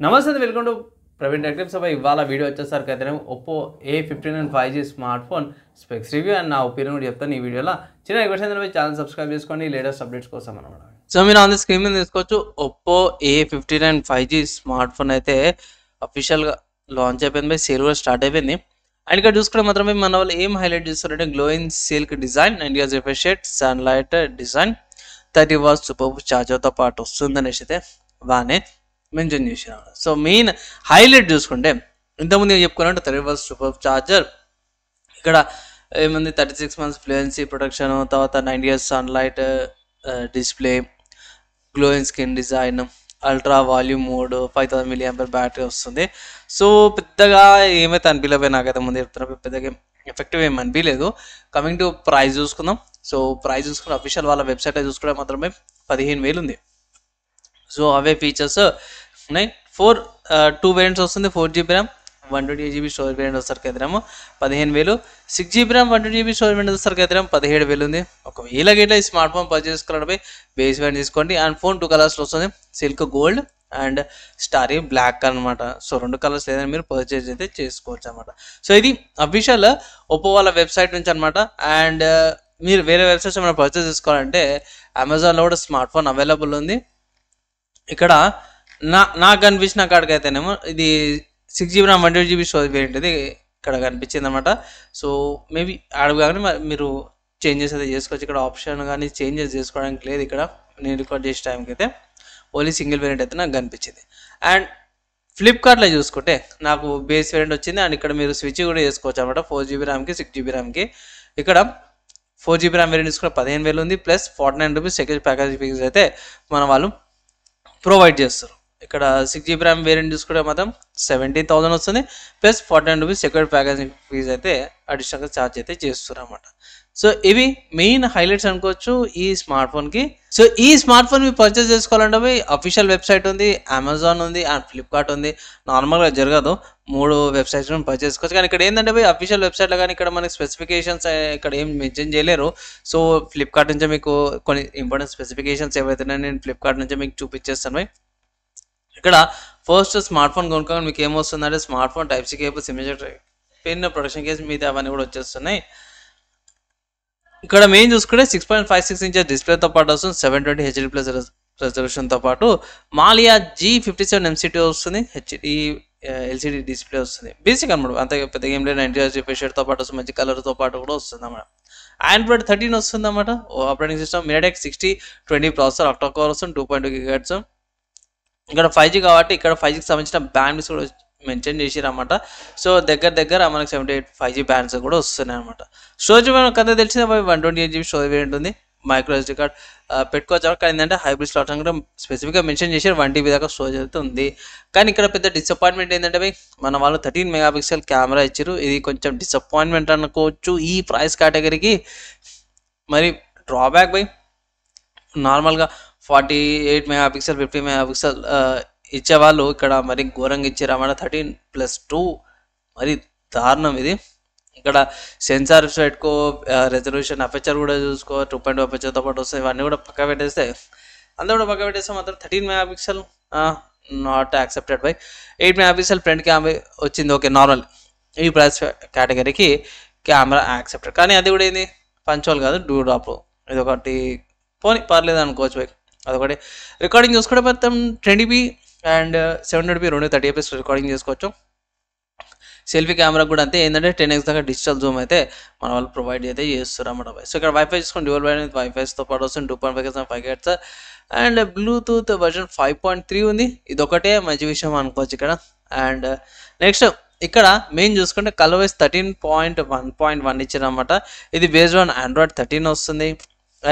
నమస్తే welcome to Praveen tech tips. ఇవాళ video వచ్చేసరికి అయితే Oppo A59 5G smart phone specs review and నా ఒపీనియన్ కూడా చెప్తాను ఈ వీడియోలో. చిన్న రిక్వెస్ట్ ఏంటంటే ఛానల్ సబ్స్క్రైబ్ చేసుకోండి లేటెస్ట్ అప్డేట్స్ కోసం అనమాట. సో మీరు ఆన్ ది స్క్రీన్ మీద తీసుకోవచ్చు Oppo A59 5G smart phone అయితే అఫీషియల్గా లాంచ్ అయిపోయింది, సేల్ కూడా స్టార్ట్ అయిపోయింది. అండ్ ఇక్కడ చూసుకుంటే మాత్రమే మన వాళ్ళు ఏం హైలైట్ చేస్తారంటే glowing silk design, India's refresh sunlight design, 30 watts super ఛార్జర్తో పాటు వస్తుందనేసి అయితే బాగానే మెన్షన్ చేసినాడు. సో మెయిన్ హైలైట్ చూసుకుంటే ఇంతకుముందు చెప్పుకున్నట్టు 30 వాట్స్ సూపర్ ఛార్జర్, ఇక్కడ ఏముంది 36 months ఫ్లూయెన్సీ ప్రొటెక్షన్, తర్వాత 90 years sunlight display, glowing skin design, ultra volume mode, 5000 mAh battery వస్తుంది. సో పెద్దగా ఏమైతే అనిపించలేదు నాకైతే, ముందు చెప్తున్నా పెద్దగా ఎఫెక్టివ్ ఏమి అనిపించలేదు. కమింగ్ టు ప్రైస్ చూసుకుందాం. సో ప్రైస్ చూసుకుని అఫీషియల్ వాళ్ళ వెబ్సైట్ చూసుకుంటే మాత్రమే 15,000 ఉంది. సో అవే ఫీచర్స్ ఉన్నాయి. 2 వేరియంట్స్ వస్తుంది. 4GB RAM 128GB storage variant వచ్చేసరికి అయితే 15,000, 6GB RAM 128GB storage variant వచ్చేసరికి అయితే 17,000 ఉంది. ఒకవేళ గిట్లా ఈ స్మార్ట్ ఫోన్ పర్చేస్ చేసుకోవడంపై బేస్ వేరియంట్ తీసుకోండి. అండ్ ఫోన్ 2 కలర్స్లో వస్తుంది, silk gold and starry black అనమాట. సో 2 కలర్స్ ఏదైనా మీరు పర్చేజ్ అయితే చేసుకోవచ్చు అనమాట. సో ఇది అఫీషియల్ ఒప్పో వాళ్ళ వెబ్సైట్ నుంచి అనమాట. అండ్ మీరు వేరే వెబ్సైట్స్ ఏమైనా పర్చేస్ చేసుకోవాలంటే అమెజాన్లో కూడా స్మార్ట్ ఫోన్ అవైలబుల్ ఉంది. ఇక్కడ నాకు కనిపించిన కాడికి అయితేనేమో ఇది 6GB RAM 128GB storage variant ఇది ఇక్కడ కనిపించింది అనమాట. సో మేబీ అడగగానే మీరు చేంజెస్ అయితే చేసుకోవచ్చు. ఇక్కడ ఆప్షన్ కానీ చేంజెస్ చేసుకోవడానికి లేదు. ఇక్కడ నేను రికార్డ్ చేసే టైంకి అయితే ఓన్లీ సింగిల్ వేరియంట్ అయితే నాకు కనిపించింది. అండ్ ఫ్లిప్కార్ట్లో చూసుకుంటే నాకు బేస్ వేరియంట్ వచ్చింది. అండ్ ఇక్కడ మీరు స్విచ్ కూడా చేసుకోవచ్చు అనమాట. 4GB ర్యామ్కి 6GB ర్యామ్కి. ఇక్కడ 4GB ర్యామ్ వేరియంట్ తీసుకుంటే 15,000 ఉంది, plus 49 rupees security package fee అయితే మన వాళ్ళు ప్రొవైడ్ చేస్తారు. ఇక్కడ 6GB ర్యామ్ వేరియంట్ చూసుకుంటే మాత్రం 17,000 వస్తుంది, plus 49 rupees security packaging fee అయితే అడిషనల్గా ఛార్జ్ అయితే చేస్తారు అనమాట. సో ఇవి మెయిన్ హైలైట్స్ అనుకోవచ్చు ఈ స్మార్ట్ ఫోన్కి. సో ఈ స్మార్ట్ ఫోన్ మీరు పర్చేస్ చేసుకోవాలంటే అఫీషియల్ వెబ్సైట్ ఉంది, అమెజాన్ ఉంది అండ్ ఫ్లిప్కార్ట్ ఉంది. నార్మల్గా జరగదు, 3 వెబ్సైట్స్ పర్చేస్ చేసుకోవచ్చు. కానీ ఇక్కడ ఏంటంటే అఫీషియల్ వెబ్సైట్లో కానీ ఇక్కడ మనకి స్పెసిఫికేషన్స్ ఇక్కడ ఏం మెన్షన్ చేయలేరు. సో ఫ్లిప్కార్ట్ నుంచి మీకు కొన్ని ఇంపార్టెంట్ స్పెసిఫికేషన్స్ ఏవైతే నేను ఫ్లిప్కార్ట్ నుంచి మీకు చూపించేస్తాను. ఇక్కడ ఫస్ట్ స్మార్ట్ ఫోన్ కొనుక్కోగానే మీకు ఏమొస్తుందంటే smart phone type C cable, SIM pin, protection case మీద అవన్నీ కూడా వచ్చేస్తున్నాయి. ఇక్కడ మెయిన్ చూసుకుంటే 6.56 ఇంచెస్ డిస్ప్లేతో పాటు వస్తుంది, 720 HD+ రెజల్యూషన్తో పాటు మాలియా G57 MCT వస్తుంది, హెచ్డి ఎల్సిడి డిస్ప్లే వస్తుంది. బేసిక్ అనమాట, అంత పెద్ద గేమ్ లేదు. 90 Hz రిఫ్రెష్ రేట్తో పాటు వస్తుంది, మంచి కలర్తో పాటు కూడా వస్తుంది అన్నమాట. ఆండ్రాయిడ్ 13 వస్తుంది అన్నమాట. Operating system MediaTek 6020 processor, octa core వస్తుంది, 2.2 GHz. ఇక్కడ 5G కాబట్టి ఇక్కడ 5Gకి సంబంధించిన బ్యాండ్స్ కూడా మెన్షన్ చేసిరన్నమాట. సో దగ్గర మనకి 78 5G బ్యాండ్స్ కూడా వస్తున్నాయి అనమాట. స్టోరేజ్ కథ తెలిసిన 128GB స్టోరేజ్ వేరియంట్ ఉంది. మైక్రో SD కార్డ్ పెట్టుకోవచ్చు. అక్కడ ఏంటంటే హైబ్రిడ్ స్లాట్ అని కూడా స్పెసిఫిక్గా మెన్షన్ చేసి 1TB దాకా స్టోరేజ్ అయితే ఉంది. కానీ ఇక్కడ పెద్ద డిసప్పాయింట్మెంట్ ఏంటంటే మన వాళ్ళు 13 MP కెమెరా ఇచ్చారు. ఇది కొంచెం డిసప్పాయింట్మెంట్ అనుకోవచ్చు ఈ ప్రైస్ కేటగిరీకి. మరి డ్రాబ్యాక్ నార్మల్గా 48 MP 50 MP ఇచ్చేవాళ్ళు ఇక్కడ మరి ఘోరంగా ఇచ్చారు అన్నమాట. 13+2 మరి దారుణం ఇది. ఇక్కడ సెన్సార్ పెట్టుకో, రెజల్యూషన్, అపర్చర్ కూడా చూసుకో, 2.2 అపర్చర్తో పాటు వస్తాయి. ఇవన్నీ కూడా పక్క పెట్టేస్తే మాత్రం 13 MP not accepted 8 MP front camera వచ్చింది. ఓకే, నార్మల్ ఈ ప్రైస్ కేటగిరీకి కెమెరా యాక్సెప్టెడ్. కానీ అది కూడా ఏంది పంచోల్ కాదు, డూ డ్రాప్. ఇది ఒకటి పోనీ పర్లేదు అనుకోవచ్చు. అదొకటి. రికార్డింగ్ చూసుకుంటే మొత్తం 1080p and 720p 30fps recording చేసుకోవచ్చు. సెల్ఫీ కెమెరా కూడా అంతే, ఏంటంటే 10x దాకా డిజిటల్ జూమ్ అయితే మన వాళ్ళు ప్రొవైడ్ అయితే చేస్తారు అన్నమాట. సో ఇక్కడ వైఫై చూసుకొని డ్యూయల్ బ్యాండ్ వైఫైతో పాటు వస్తుంది, 2.5 GHz అండ్ బ్లూటూత్ వర్జన్ 5.3 ఉంది. ఇది ఒకటే మంచి విషయం అనుకోవచ్చు ఇక్కడ. అండ్ నెక్స్ట్ ఇక్కడ మెయిన్ చూసుకుంటే కలర్వైస్ 13.1.1 ఇచ్చారన్నమాట. ఇది బేస్డ్ ఆన్ ఆండ్రాయిడ్ 13 వస్తుంది.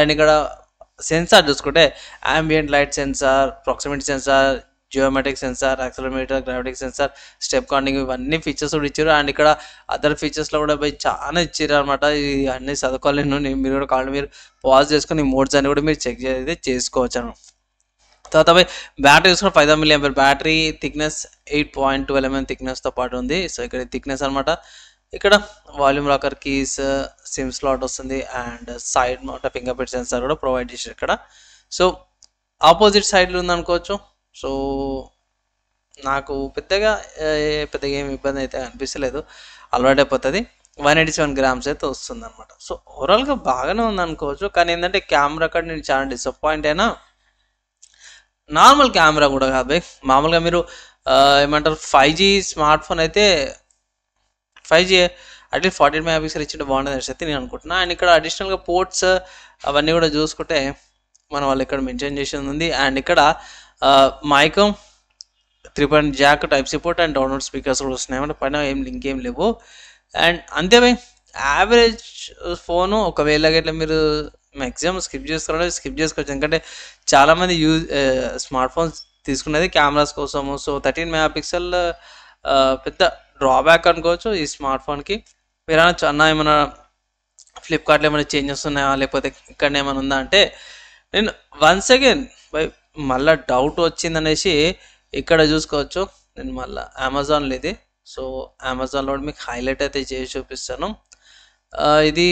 అండ్ ఇక్కడ సెన్సార్ చూసుకుంటే ambient light sensor, proximity sensor, geometric sensor, accelerometer, gravitic sensor, step counting, ఇవన్నీ ఫీచర్స్ కూడా ఇచ్చారు. అండ్ ఇక్కడ అదర్ ఫీచర్స్లో కూడా చాలా ఇచ్చారు అనమాట. ఇవి అన్నీ చదువుకోలేను, మీరు కూడా కావాలి మీరు పాజ్ చేసుకుని మోడ్స్ అన్ని కూడా మీరు చెక్ అయితే చేసుకోవచ్చు అన్నమాట. తర్వాత బ్యాటరీ చూసుకుని 5000 mAh బ్యాటరీ, థిక్నెస్ 8.12 mm థిక్నెస్తో పాటు ఉంది. సో ఇక్కడ థిక్నెస్ అనమాట. ఇక్కడ volume locker keys, SIM slot వస్తుంది and side mount finger print sensor కూడా ప్రొవైడ్ చేశారు ఇక్కడ. సో ఆపోజిట్ సైడ్లో ఉందనుకోవచ్చు. సో నాకు పెద్దగా ఏమి ఇబ్బంది అయితే అనిపిస్తలేదు, అలవాటైపోతుంది. 187 గ్రామ్స్ అయితే వస్తుంది అనమాట. సో ఓవరాల్గా బాగానే ఉంది అనుకోవచ్చు. కానీ ఏంటంటే కెమెరా కాడ నేను చాలా డిసప్పాయింట్ అయినా. నార్మల్ కెమెరా కూడా కాదు బై, మామూలుగా మీరు ఏమంటారు 5G స్మార్ట్ ఫోన్ అయితే 5G అట్లీస్ట్ 48 మెగా పిక్సెల్ ఇచ్చింటే బాగుంటుంది అనేసి అయితే నేను అనుకుంటున్నా. అండ్ ఇక్కడ అడిషనల్గా పోర్ట్స్ అవన్నీ కూడా చూసుకుంటే మన వాళ్ళు ఇక్కడ మెన్షన్ చేసేది ఉంది. అండ్ ఇక్కడ మైకమ్ 3 Jack type support and download speakers కూడా వస్తున్నాయి అంటే పైన లింక్ ఏం లేవు. అండ్ అంతే బై, యావరేజ్ ఫోను. ఒకవేళ ఇట్లా మీరు మ్యాక్సిమం స్కిప్ చేసుకోవచ్చు, ఎందుకంటే చాలామంది స్మార్ట్ ఫోన్స్ తీసుకునేది కెమెరాస్ కోసము. సో 13 మెగా పిక్సెల్ పెద్ద డ్రాబ్యాక్ అనుకోవచ్చు ఈ స్మార్ట్ ఫోన్కి. మీరు అన్న ఏమైనా ఫ్లిప్కార్ట్లో ఏమైనా చేంజెస్ ఉన్నాయా, లేకపోతే ఇక్కడ ఏమైనా ఉందా అంటే, నేను వన్స్ అగైన్ మళ్ళీ డౌట్ వచ్చిందనేసి ఇక్కడ చూసుకోవచ్చు. నేను మళ్ళీ అమెజాన్లో ఇది, సో అమెజాన్లో మీకు హైలైట్ అయితే చేసి చూపిస్తాను. ఇది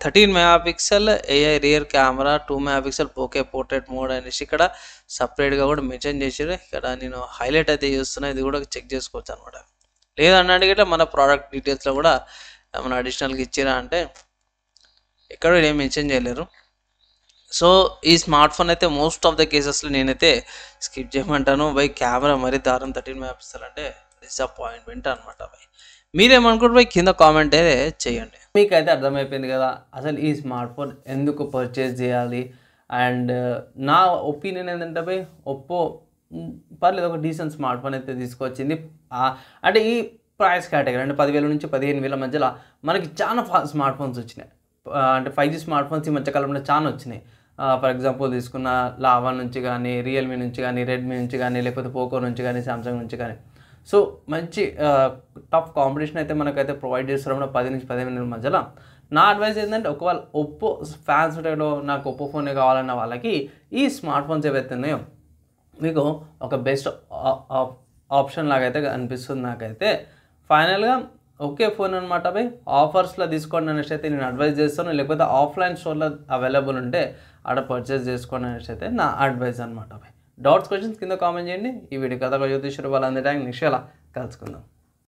13 mega pixel AI rear camera, 2 mega pixel bokeh portrait mode అనేసి ఇక్కడ సపరేట్గా కూడా మెన్షన్ చేసారు. ఇక్కడ నేను హైలైట్ అయితే చేస్తున్నా, ఇది కూడా చెక్ చేసుకోవచ్చు అనమాట. లేదన్నట్టుగా మన ప్రోడక్ట్ డీటెయిల్స్లో కూడా ఏమైనా అడిషనల్గా ఇచ్చిరా అంటే ఇక్కడ ఏం మెన్షన్ చేయలేరు. సో ఈ స్మార్ట్ ఫోన్ అయితే మోస్ట్ ఆఫ్ ద కేసెస్లో నేనైతే స్కిప్ చేయమంటాను బై. కెమెరా మరీ దారుణం 13 మెగా పిక్సెల్ అంటే డిసప్పాయింట్మెంట్ అనమాట బై. మీరేమనుకుంటారు బై, కింద కామెంట్ అయితే చేయండి. మీకైతే అర్థమైపోయింది కదా అసలు ఈ స్మార్ట్ ఫోన్ ఎందుకు పర్చేజ్ చేయాలి. అండ్ నా ఒపీనియన్ ఏంటంటే బై, ఒప్పో పర్లేదు ఒక డీసెంట్ స్మార్ట్ ఫోన్ అయితే తీసుకొచ్చింది. అంటే ఈ ప్రైస్ కేటగిరీ అంటే 10,000 నుంచి 15,000 మధ్యలో మనకి చాలా స్మార్ట్ ఫోన్స్ వచ్చినాయి. అంటే 5G స్మార్ట్ ఫోన్స్ ఈ మధ్యకాలంలో చాలా వచ్చినాయి. ఫర్ ఎగ్జాంపుల్ తీసుకున్న లావా నుంచి కానీ, రియల్మీ నుంచి కానీ, రెడ్మీ నుంచి కానీ, లేకపోతే పోకో నుంచి కానీ, సామ్సంగ్ నుంచి కానీ. సో మంచి టఫ్ కాంపిటీషన్ అయితే మనకైతే ప్రొవైడ్ చేస్తున్నాం 10 నుంచి 15,000 మధ్యలో. నా అడ్వైస్ ఏంటంటే, ఒకవేళ ఒప్పో ఫ్యాన్స్ ఉంటాడో నాకు ఒప్పో ఫోనే కావాలన్న వాళ్ళకి ఈ స్మార్ట్ ఫోన్స్ ఏవైతే ఉన్నాయో మీకు ఒక బెస్ట్ ఆప్షన్ లాగైతే అనిపిస్తుంది నాకైతే. ఫైనల్గా ఓకే ఫోన్ అనమాట బై. ఆఫర్స్లో తీసుకోండి అనేసి అయితే నేను అడ్వైస్ చేస్తాను, లేకపోతే ఆఫ్లైన్ స్టోర్లో అవైలబుల్ ఉంటే అక్కడ పర్చేస్ చేసుకోండి అనేసి అయితే నా అడ్వైస్ అనమాట బై. డౌట్స్ క్వశ్చన్స్ కింద కామెంట్ చేయండి. ఈ వీడియో కథ జ్యోతిష్యుడు వాళ్ళందరి నెక్స్ట్ అలా కలుసుకుందాం.